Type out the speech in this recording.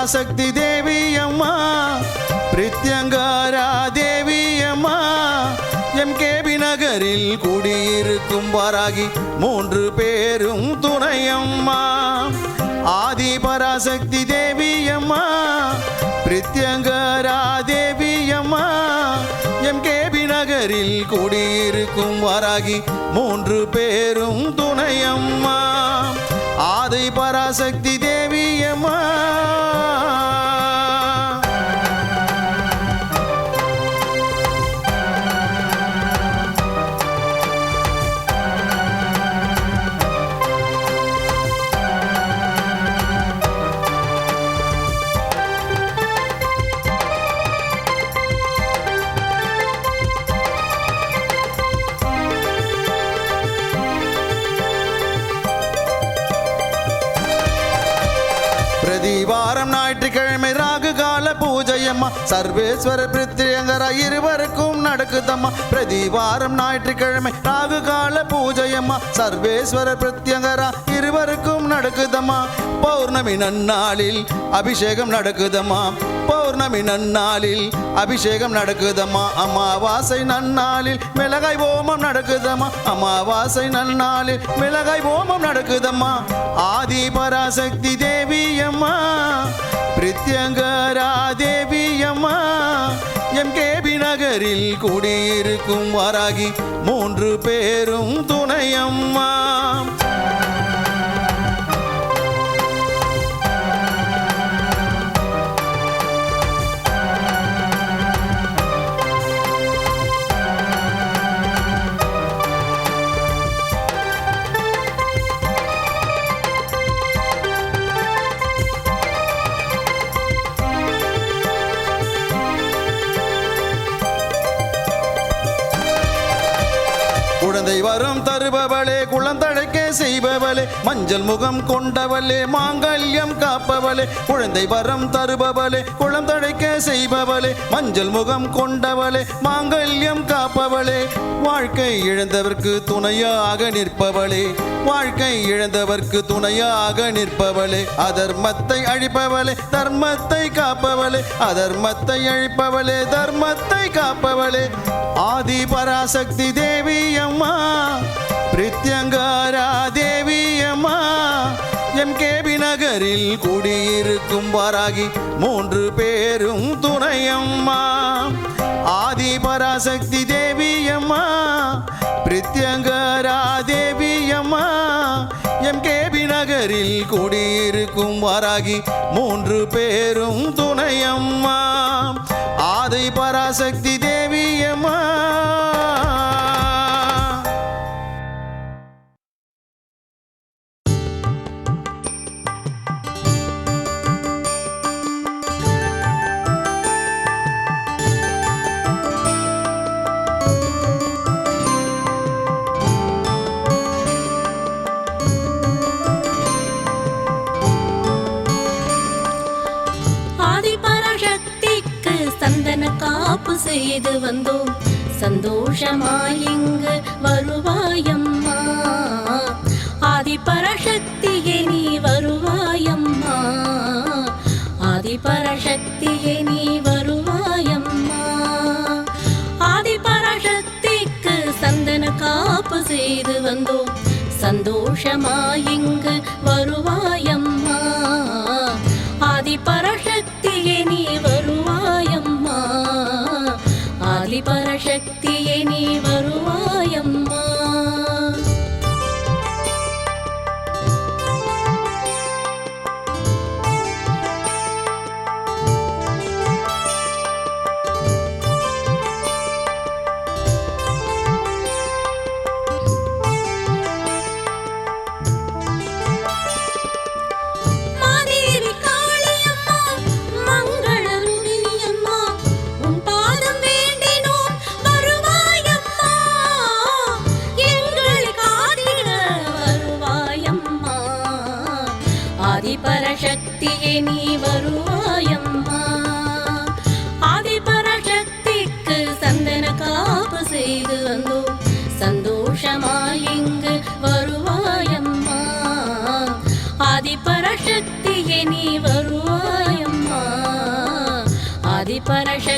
பராசக்தி தேவி அம்மா பிரித்யங்காரா தேவி அம்மா எம்கேபி நகரில் குடியிருக்கும் வாராகி 3 பேரும் துணையம்மா ஆதி பராசக்தி தேவி அம்மா பிரித்யங்காரா தேவி அம்மா எம்கேபி நகரில் குடியிருக்கும் வாராகி 3 பேரும் துணையம்மா ஆதி பராசக்தி தேவி அம்மா வாரம் ஞாயிற்றுக்கிழமை ராகு கால பூஜையம்மா சர்வேஸ்வர பிரித்யங்கரா இருவருக்கும் நடக்குதம்மா பிரதிவாரம் ஞாயிற்றுக்கிழமை ராகு கால பூஜையம்மா சர்வேஸ்வர பிரித்யங்கரா இருவருக்கும் நடக்குதம்மா பௌர்ணமி நன்னாளில் அபிஷேகம் நடக்குதம்மா பௌர்ணமி நன்னாளில் அபிஷேகம் நடக்குதம்மா அமாவாசை நன்னாளில் மிளகாய் ஓமம் நடக்குதம்மா அமாவாசை நன்னாளில் மிளகாய் ஓமம் நடக்குதம்மா ஆதி பராசக்தி தேவி அம்மா பிரித்யங்கரா தேவி அம்மா எம்கேபி நகரில் குடியிருக்கும் வாராகி 3 பேரும் துணையம்மா குழந்தை வரம் தருபவளே குழந்தழைக்க செய்பவளே மஞ்சள் முகம் கொண்டவளே மாங்கல்யம் காப்பவளே குழந்தை வரம் தருபவளே குழந்தழைக்க செய்பவளே மஞ்சள் முகம் கொண்டவளே மாங்கல்யம் காப்பவளே வாழ்க்கை இழந்தவர்க்கு துணையாக நிற்பவளே வாழ்க்கை இழந்தவர்க்கு துணையாக நிற்பவளே அதர்மத்தை அழிப்பவளே தர்மத்தை காப்பவளே அதர்மத்தை அழிப்பவளே தர்மத்தை காப்பவளே ஆதி பராசக்தி தேவி அம்மா பிரித்யங்கரா தேவி அம்மா எம்கேபி நகரில் குடியிருக்கும் வாராகி 3 பேரும் துணையம்மா ஆதி பராசக்தி தேவி அம்மா பிரித்யங்கரா தேவி அம்மா எம்கேபி நகரில் குடியிருக்கும் வாராகி 3 பேரும் துணையம்மா ஆதி பராசக்தி தேவி அம்மா காப்பு செய்து வந்தோம் சந்தோஷமாய் இங்கு வருவாயம்மா ஆதிபராசக்தியே நீ வருவாயம்மா ஆதிபராசக்தியே நீ வருவாயம்மா ஆதிபராசக்திக்கு சந்தன காப்பு செய்து வந்தோம் சந்தோஷமாய் இங்கு வருவாயம்மா ஆதிபராசக்தியே நீ வருவாயம்மா ஆதிபராசக்தியே நீ வருவாயம்மா ஆதிபராசக்தியே நீ வருவாயம்மா ஆதிபராசக்திக்கு சந்தன காப்பு செய்து வந்தோம் சந்தோஷமாய் இங்கு வருவாயம்மா ஆதிபராசக்தியே நீ வருவாயம்மா பரசக்தியே